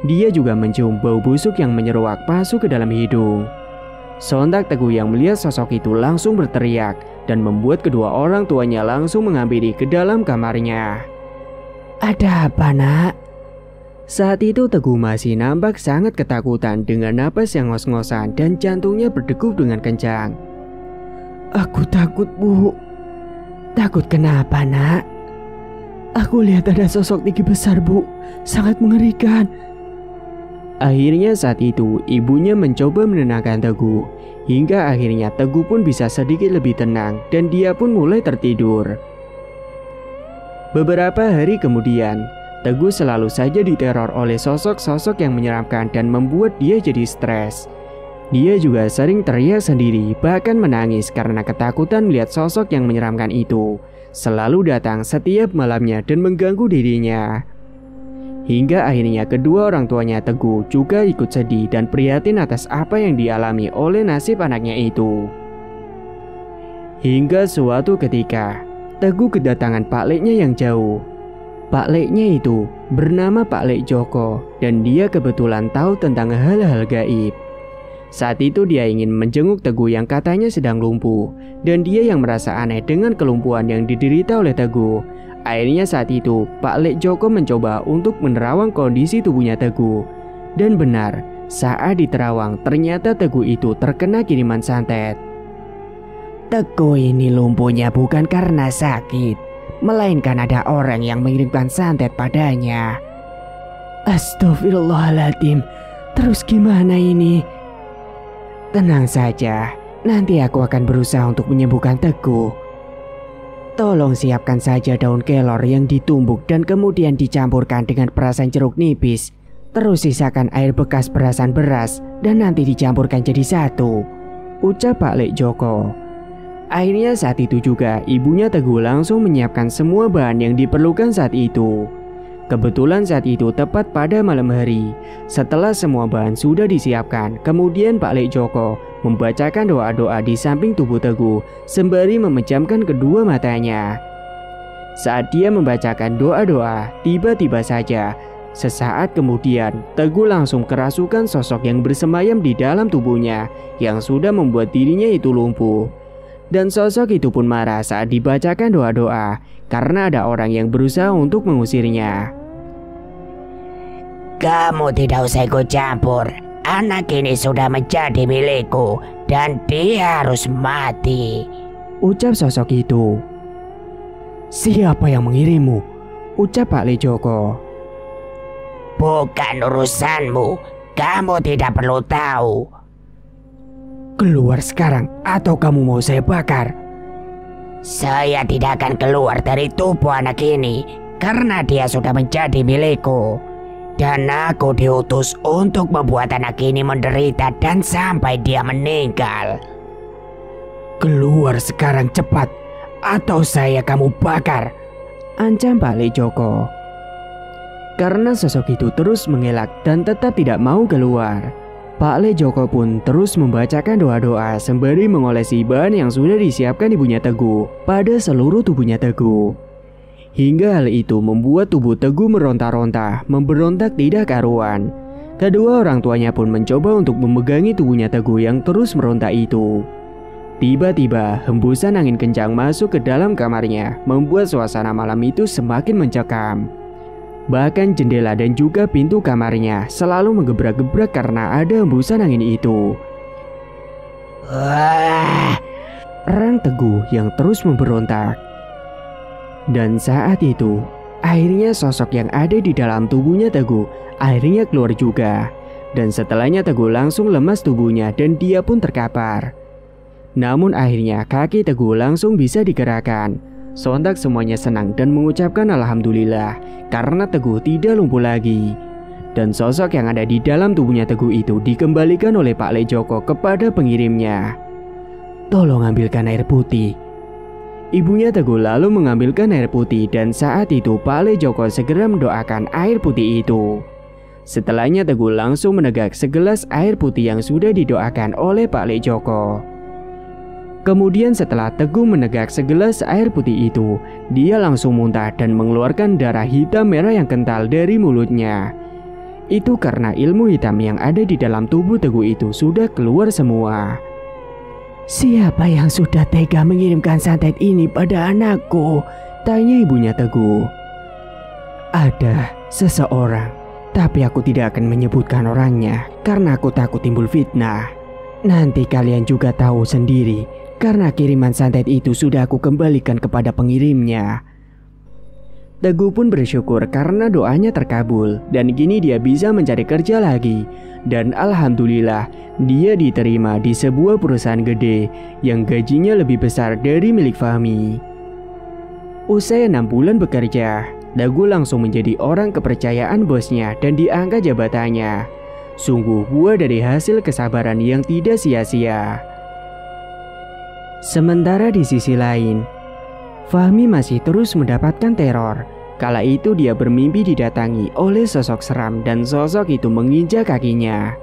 Dia juga mencium bau busuk yang menyeruak masuk ke dalam hidung. Sontak Teguh yang melihat sosok itu langsung berteriak dan membuat kedua orang tuanya langsung menghampiri ke dalam kamarnya. Ada apa, Nak? Saat itu Teguh masih nampak sangat ketakutan dengan napas yang ngos-ngosan dan jantungnya berdegup dengan kencang. Aku takut, Bu. Takut kenapa, Nak? Aku lihat ada sosok tinggi besar, Bu. Sangat mengerikan. Akhirnya saat itu ibunya mencoba menenangkan Teguh. Hingga akhirnya Teguh pun bisa sedikit lebih tenang dan dia pun mulai tertidur. Beberapa hari kemudian, Teguh selalu saja diteror oleh sosok-sosok yang menyeramkan dan membuat dia jadi stres. Dia juga sering teriak sendiri, bahkan menangis karena ketakutan melihat sosok yang menyeramkan itu selalu datang setiap malamnya dan mengganggu dirinya. Hingga akhirnya kedua orang tuanya Teguh juga ikut sedih dan prihatin atas apa yang dialami oleh nasib anaknya itu. Hingga suatu ketika, Teguh kedatangan Pak Leknya yang jauh. Pak Leknya itu bernama Pak Lek Joko dan dia kebetulan tahu tentang hal-hal gaib. Saat itu dia ingin menjenguk Teguh yang katanya sedang lumpuh dan dia yang merasa aneh dengan kelumpuhan yang diderita oleh Teguh. Akhirnya saat itu Pak Lek Joko mencoba untuk menerawang kondisi tubuhnya Teguh. Dan benar, saat diterawang ternyata Teguh itu terkena kiriman santet. Teguh ini lumpuhnya bukan karena sakit, melainkan ada orang yang mengirimkan santet padanya. Astagfirullahaladzim, terus gimana ini? Tenang saja, nanti aku akan berusaha untuk menyembuhkan Teguh. Tolong siapkan saja daun kelor yang ditumbuk dan kemudian dicampurkan dengan perasan jeruk nipis. Terus sisakan air bekas perasan beras dan nanti dicampurkan jadi satu, ucap Pak Lek Joko. Akhirnya saat itu juga ibunya Teguh langsung menyiapkan semua bahan yang diperlukan saat itu. Kebetulan saat itu tepat pada malam hari. Setelah semua bahan sudah disiapkan, kemudian Pak Lek Joko membacakan doa-doa di samping tubuh Teguh sembari memejamkan kedua matanya. Saat dia membacakan doa-doa, tiba-tiba saja sesaat kemudian Teguh langsung kerasukan sosok yang bersemayam di dalam tubuhnya yang sudah membuat dirinya itu lumpuh. Dan sosok itu pun marah saat dibacakan doa-doa karena ada orang yang berusaha untuk mengusirnya. Kamu tidak usah ikut campur. Anak ini sudah menjadi milikku dan dia harus mati, ucap sosok itu. Siapa yang mengirimmu? Ucap Pak Lek Joko. Bukan urusanmu. Kamu tidak perlu tahu. Keluar sekarang atau kamu mau saya bakar? Saya tidak akan keluar dari tubuh anak ini karena dia sudah menjadi milikku. Dan aku diutus untuk membuat anak ini menderita dan sampai dia meninggal. Keluar sekarang cepat atau saya kamu bakar, ancam Pak Lek Joko. Karena sosok itu terus mengelak dan tetap tidak mau keluar, Pak Lek Joko pun terus membacakan doa-doa sembari mengolesi bahan yang sudah disiapkan ibunya Teguh pada seluruh tubuhnya Teguh. Hingga hal itu membuat tubuh Teguh meronta-ronta, memberontak tidak karuan. Kedua orang tuanya pun mencoba untuk memegangi tubuhnya Teguh yang terus meronta itu. Tiba-tiba hembusan angin kencang masuk ke dalam kamarnya, membuat suasana malam itu semakin mencekam. Bahkan jendela dan juga pintu kamarnya selalu menggebrak-gebrak karena ada hembusan angin itu. Wah! Rang Teguh yang terus memberontak. Dan saat itu, akhirnya sosok yang ada di dalam tubuhnya Teguh akhirnya keluar juga. Dan setelahnya Teguh langsung lemas tubuhnya dan dia pun terkapar. Namun akhirnya kaki Teguh langsung bisa digerakkan. Sontak semuanya senang dan mengucapkan alhamdulillah karena Teguh tidak lumpuh lagi. Dan sosok yang ada di dalam tubuhnya Teguh itu dikembalikan oleh Pak Lek Joko kepada pengirimnya. Tolong ambilkan air putih. Ibunya Teguh lalu mengambilkan air putih dan saat itu Pak Le Joko segera mendoakan air putih itu. Setelahnya Teguh langsung menegak segelas air putih yang sudah didoakan oleh Pak Le Joko. Kemudian setelah Teguh menegak segelas air putih itu, dia langsung muntah dan mengeluarkan darah hitam merah yang kental dari mulutnya. Itu karena ilmu hitam yang ada di dalam tubuh Teguh itu sudah keluar semua. Siapa yang sudah tega mengirimkan santet ini pada anakku? Tanya ibunya Teguh. Ada seseorang, tapi aku tidak akan menyebutkan orangnya karena aku takut timbul fitnah. Nanti kalian juga tahu sendiri karena kiriman santet itu sudah aku kembalikan kepada pengirimnya. Teguh pun bersyukur karena doanya terkabul dan kini dia bisa mencari kerja lagi. Dan alhamdulillah dia diterima di sebuah perusahaan gede yang gajinya lebih besar dari milik Fahmi. Usai 6 bulan bekerja, Teguh langsung menjadi orang kepercayaan bosnya dan diangkat jabatannya. Sungguh buah dari hasil kesabaran yang tidak sia-sia. Sementara di sisi lain, Fahmi masih terus mendapatkan teror. Kala itu dia bermimpi didatangi oleh sosok seram dan sosok itu menginjak kakinya.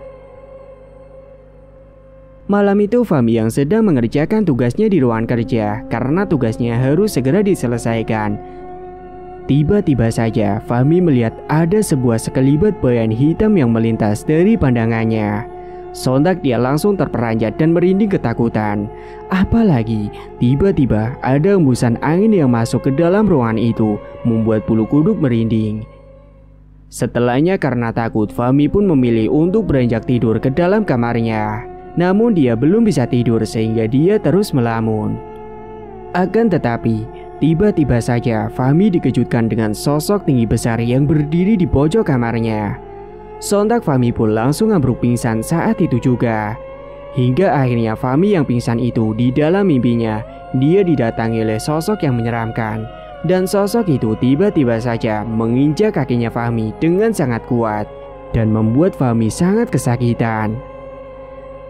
Malam itu Fahmi yang sedang mengerjakan tugasnya di ruangan kerja karena tugasnya harus segera diselesaikan. Tiba-tiba saja Fahmi melihat ada sebuah sekelibat bayangan hitam yang melintas dari pandangannya. Sontak dia langsung terperanjat dan merinding ketakutan. Apalagi tiba-tiba ada embusan angin yang masuk ke dalam ruangan itu, membuat bulu kuduk merinding. Setelahnya karena takut, Fahmi pun memilih untuk beranjak tidur ke dalam kamarnya. Namun dia belum bisa tidur sehingga dia terus melamun. Akan tetapi, tiba-tiba saja Fahmi dikejutkan dengan sosok tinggi besar yang berdiri di pojok kamarnya. Sontak Fahmi pun langsung ambruk pingsan saat itu juga. Hingga akhirnya Fahmi yang pingsan itu di dalam mimpinya, dia didatangi oleh sosok yang menyeramkan. Dan sosok itu tiba-tiba saja menginjak kakinya Fahmi dengan sangat kuat dan membuat Fahmi sangat kesakitan.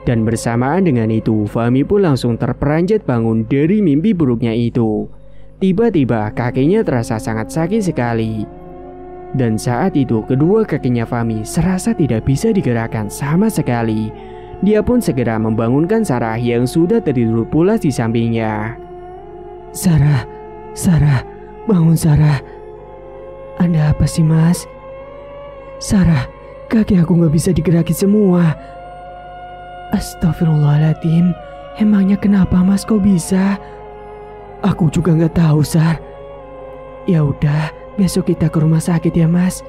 Dan bersamaan dengan itu, Fahmi pun langsung terperanjat bangun dari mimpi buruknya itu. Tiba-tiba kakinya terasa sangat sakit sekali. Dan saat itu kedua kakinya Fahmi serasa tidak bisa digerakkan sama sekali. Dia pun segera membangunkan Sarah yang sudah tertidur pulas di sampingnya. Sarah, bangun Sarah. Ada apa sih mas? Sarah, kaki aku gak bisa digerakkan semua. Astagfirullahaladzim, emangnya kenapa mas kok bisa? Aku juga gak tahu Sar. Ya udah, besok kita ke rumah sakit ya mas.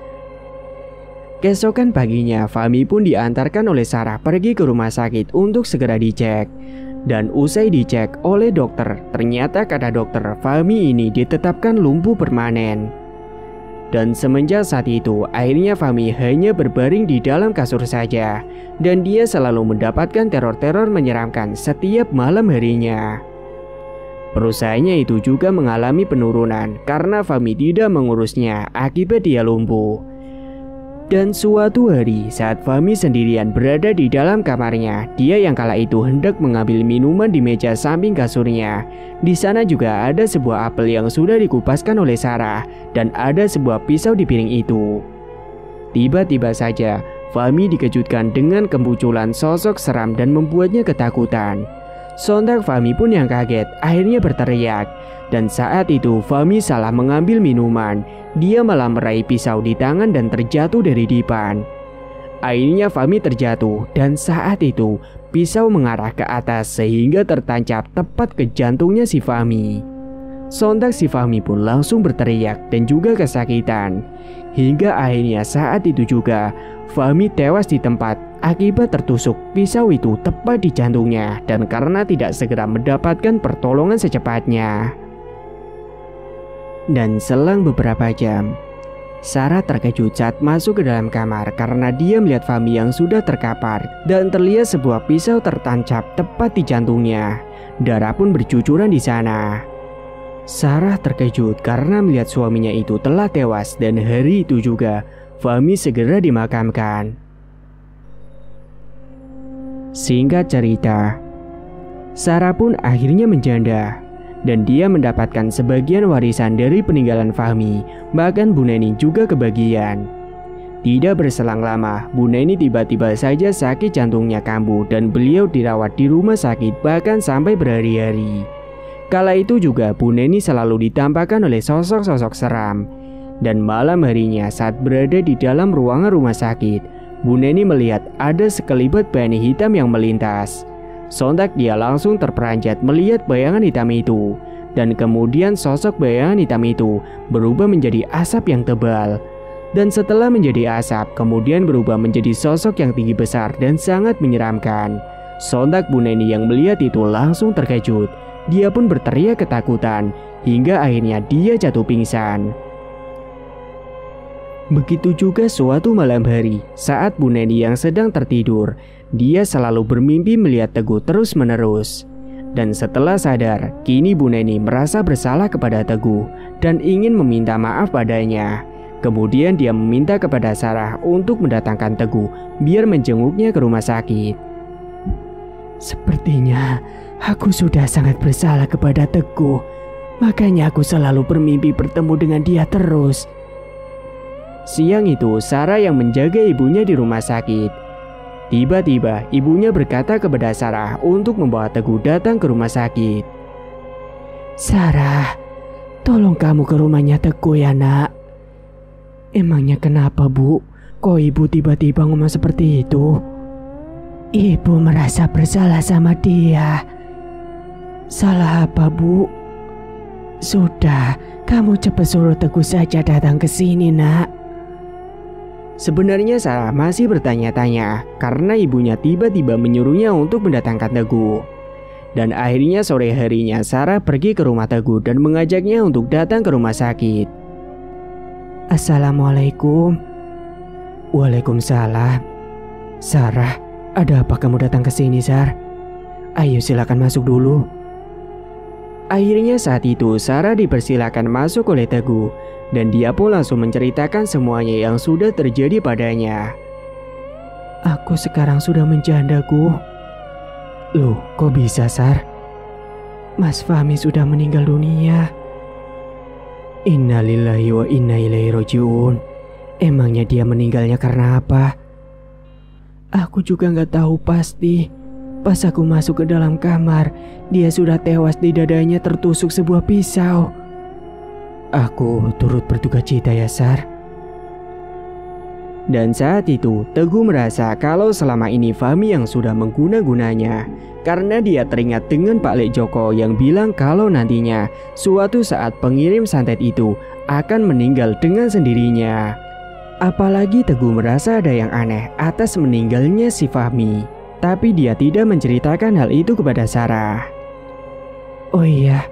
Keesokan paginya, Fahmi pun diantarkan oleh Sarah pergi ke rumah sakit untuk segera dicek. Dan usai dicek oleh dokter, ternyata kata dokter, Fahmi ini ditetapkan lumpuh permanen. Dan semenjak saat itu, akhirnya Fahmi hanya berbaring di dalam kasur saja. Dan dia selalu mendapatkan teror-teror menyeramkan setiap malam harinya. Perusahaannya itu juga mengalami penurunan karena Fahmi tidak mengurusnya akibat dia lumpuh. Dan suatu hari saat Fahmi sendirian berada di dalam kamarnya, dia yang kala itu hendak mengambil minuman di meja samping kasurnya. Di sana juga ada sebuah apel yang sudah dikupaskan oleh Sarah dan ada sebuah pisau di piring itu. Tiba-tiba saja Fahmi dikejutkan dengan kemunculan sosok seram dan membuatnya ketakutan. Sontak Fahmi pun yang kaget, akhirnya berteriak. Dan saat itu Fahmi salah mengambil minuman. Dia malah meraih pisau di tangan dan terjatuh dari dipan. Akhirnya Fahmi terjatuh dan saat itu pisau mengarah ke atas sehingga tertancap tepat ke jantungnya si Fahmi. Sontak si Fahmi pun langsung berteriak dan juga kesakitan. Hingga akhirnya saat itu juga Fahmi tewas di tempat akibat tertusuk pisau itu tepat di jantungnya dan karena tidak segera mendapatkan pertolongan secepatnya. Dan selang beberapa jam, Sarah terkejut saat masuk ke dalam kamar karena dia melihat Fahmi yang sudah terkapar dan terlihat sebuah pisau tertancap tepat di jantungnya. Darah pun bercucuran di sana. Sarah terkejut karena melihat suaminya itu telah tewas dan hari itu juga Fahmi segera dimakamkan. Singkat cerita, Sarah pun akhirnya menjanda. dan dia mendapatkan sebagian warisan dari peninggalan Fahmi. Bahkan Bu Neni juga kebagian. Tidak berselang lama, Bu Neni tiba-tiba saja sakit jantungnya kambuh dan beliau dirawat di rumah sakit bahkan sampai berhari-hari. Kala itu juga Bu Neni selalu ditampakkan oleh sosok-sosok seram. Dan malam harinya saat berada di dalam ruangan rumah sakit, Bu Neni melihat ada sekelibat bayangan hitam yang melintas. Sontak dia langsung terperanjat melihat bayangan hitam itu. Dan kemudian sosok bayangan hitam itu berubah menjadi asap yang tebal. Dan setelah menjadi asap, kemudian berubah menjadi sosok yang tinggi besar dan sangat menyeramkan. Sontak Bu Neni yang melihat itu langsung terkejut. Dia pun berteriak ketakutan, hingga akhirnya dia jatuh pingsan. Begitu juga suatu malam hari, saat Bu Neni yang sedang tertidur, dia selalu bermimpi melihat Teguh terus-menerus. Dan setelah sadar, kini Bu Neni merasa bersalah kepada Teguh dan ingin meminta maaf padanya. Kemudian dia meminta kepada Sarah untuk mendatangkan Teguh biar menjenguknya ke rumah sakit. Sepertinya aku sudah sangat bersalah kepada Teguh. Makanya aku selalu bermimpi bertemu dengan dia terus. Siang itu Sarah yang menjaga ibunya di rumah sakit. Tiba-tiba ibunya berkata kepada Sarah untuk membawa Teguh datang ke rumah sakit. Sarah, tolong kamu ke rumahnya Teguh ya nak. Emangnya kenapa Bu? Kok ibu tiba-tiba ngomong seperti itu? Ibu merasa bersalah sama dia. Salah apa Bu? Sudah, kamu cepat suruh Teguh saja datang ke sini nak. Sebenarnya Sarah masih bertanya-tanya karena ibunya tiba-tiba menyuruhnya untuk mendatangkan Teguh. Dan akhirnya sore harinya Sarah pergi ke rumah Teguh dan mengajaknya untuk datang ke rumah sakit. Assalamualaikum. Waalaikumsalam. Sarah, ada apa kamu datang ke sini, Sar? Ayo silakan masuk dulu. Akhirnya saat itu Sarah dipersilakan masuk oleh Teguh dan dia pun langsung menceritakan semuanya yang sudah terjadi padanya. Aku sekarang sudah menjanda, Gu. Loh, kok bisa, Sar? Mas Fahmi sudah meninggal dunia. Innalillahi wa inna ilaihi rajiun. Emangnya dia meninggalnya karena apa? Aku juga gak tahu pasti. Pas aku masuk ke dalam kamar, dia sudah tewas di dadanya tertusuk sebuah pisau. Aku turut berduka cita ya, Sar. Dan saat itu Teguh merasa kalau selama ini Fahmi yang sudah mengguna-gunanya. Karena dia teringat dengan Pak Lek Joko yang bilang kalau nantinya suatu saat pengirim santet itu akan meninggal dengan sendirinya. Apalagi Teguh merasa ada yang aneh atas meninggalnya si Fahmi. Tapi dia tidak menceritakan hal itu kepada Sarah. Oh iya,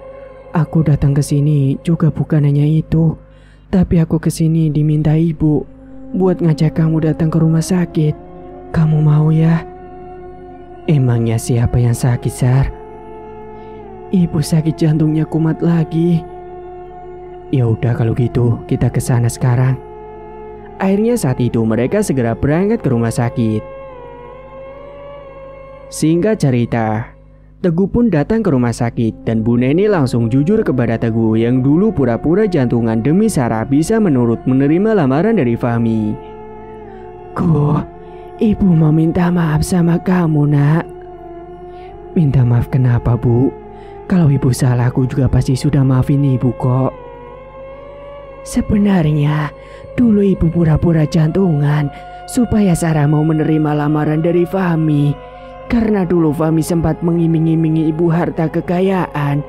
aku datang ke sini juga bukan hanya itu. Tapi aku ke sini diminta ibu buat ngajak kamu datang ke rumah sakit. Kamu mau ya? Emangnya siapa yang sakit, Sar? Ibu sakit jantungnya kumat lagi. Ya udah kalau gitu, kita ke sana sekarang. Akhirnya saat itu mereka segera berangkat ke rumah sakit. Singkat cerita, Teguh pun datang ke rumah sakit dan Bu Neni langsung jujur kepada Teguh yang dulu pura-pura jantungan demi Sarah bisa menurut menerima lamaran dari Fahmi. Ibu mau minta maaf sama kamu, nak. Minta maaf kenapa, Bu? Kalau ibu salah, aku juga pasti sudah maafin ibu kok. Sebenarnya, dulu ibu pura-pura jantungan supaya Sarah mau menerima lamaran dari Fahmi. Karena dulu Fahmi sempat mengiming-imingi ibu harta kekayaan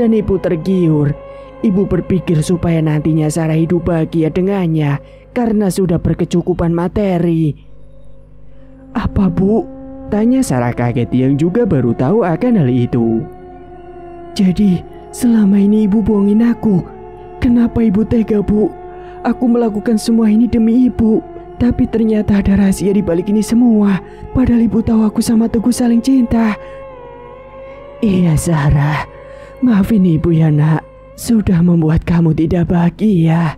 dan ibu tergiur. Ibu berpikir supaya nantinya Sarah hidup bahagia dengannya karena sudah berkecukupan materi. Apa, Bu? Tanya Sarah kaget yang juga baru tahu akan hal itu. Jadi, selama ini ibu bohongin aku. Kenapa ibu tega, Bu? Aku melakukan semua ini demi ibu. Tapi ternyata ada rahasia di balik ini semua. Padahal ibu tahu aku sama Teguh saling cinta. Iya, Sarah. Maafin ibu ya, nak. Sudah membuat kamu tidak bahagia.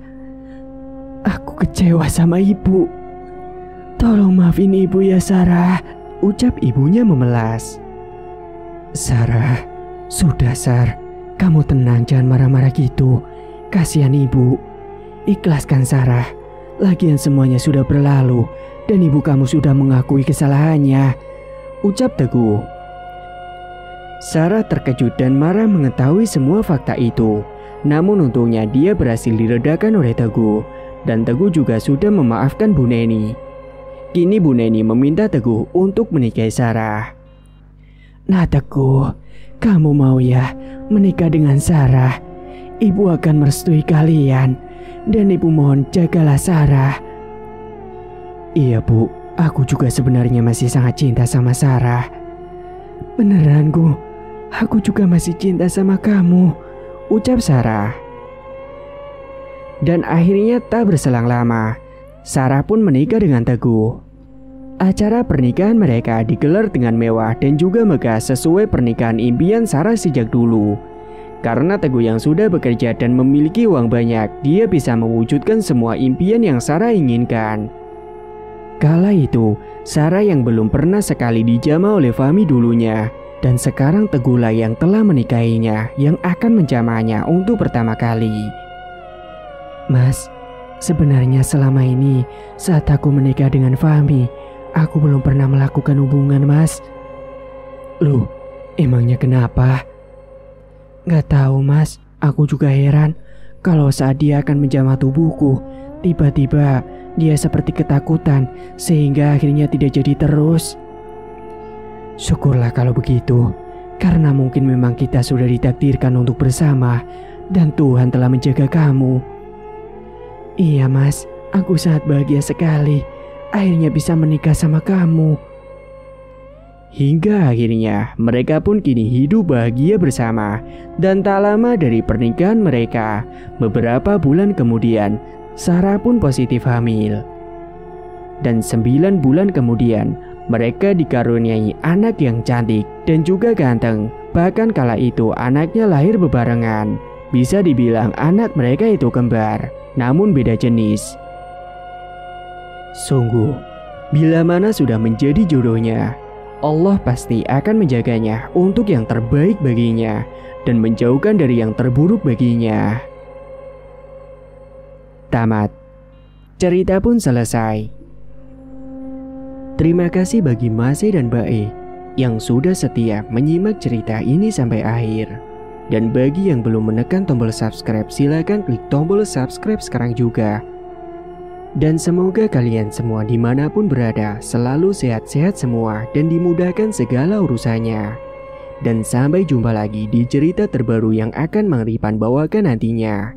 Aku kecewa sama ibu. Tolong maafin ibu ya, Sarah, ucap ibunya memelas. Sarah, sudah, Sar. Kamu tenang, jangan marah-marah gitu. Kasihan ibu. Ikhlaskan Sarah. Lagian semuanya sudah berlalu dan ibu kamu sudah mengakui kesalahannya, ucap Teguh. Sarah terkejut dan marah mengetahui semua fakta itu. Namun untungnya dia berhasil diredakan oleh Teguh. Dan Teguh juga sudah memaafkan Bu Neni. Kini Bu Neni meminta Teguh untuk menikahi Sarah. Nah Teguh, kamu mau ya menikah dengan Sarah? Ibu akan merestui kalian. Dan ibu mohon jagalah Sarah. Iya Bu, aku juga sebenarnya masih sangat cinta sama Sarah. Beneran Gu, aku juga masih cinta sama kamu, ucap Sarah. Dan akhirnya tak berselang lama, Sarah pun menikah dengan Teguh. Acara pernikahan mereka digelar dengan mewah dan juga megah sesuai pernikahan impian Sarah sejak dulu. Karena Teguh yang sudah bekerja dan memiliki uang banyak, dia bisa mewujudkan semua impian yang Sarah inginkan. Kala itu, Sarah yang belum pernah sekali dijamah oleh Fahmi dulunya, dan sekarang Teguhlah yang telah menikahinya yang akan menjamahnya untuk pertama kali. Mas, sebenarnya selama ini saat aku menikah dengan Fahmi, aku belum pernah melakukan hubungan, Mas. Loh, emangnya kenapa? Gak tahu, Mas. Aku juga heran kalau saat dia akan menjamah tubuhku, tiba-tiba dia seperti ketakutan sehingga akhirnya tidak jadi terus. Syukurlah kalau begitu, karena mungkin memang kita sudah ditakdirkan untuk bersama dan Tuhan telah menjaga kamu. Iya Mas, aku sangat bahagia sekali akhirnya bisa menikah sama kamu. Hingga akhirnya mereka pun kini hidup bahagia bersama. Dan tak lama dari pernikahan mereka, beberapa bulan kemudian Sarah pun positif hamil. Dan 9 bulan kemudian mereka dikaruniai anak yang cantik dan juga ganteng. Bahkan kala itu anaknya lahir bebarengan. Bisa dibilang anak mereka itu kembar, namun beda jenis. Sungguh, bila mana sudah menjadi jodohnya, Allah pasti akan menjaganya untuk yang terbaik baginya dan menjauhkan dari yang terburuk baginya. Tamat. Cerita pun selesai. Terima kasih bagi Mase dan Bae yang sudah setia menyimak cerita ini sampai akhir. Dan bagi yang belum menekan tombol subscribe, silakan klik tombol subscribe sekarang juga. Dan semoga kalian semua dimanapun berada selalu sehat-sehat semua dan dimudahkan segala urusannya. Dan sampai jumpa lagi di cerita terbaru yang akan Mang Ripan bawakan nantinya.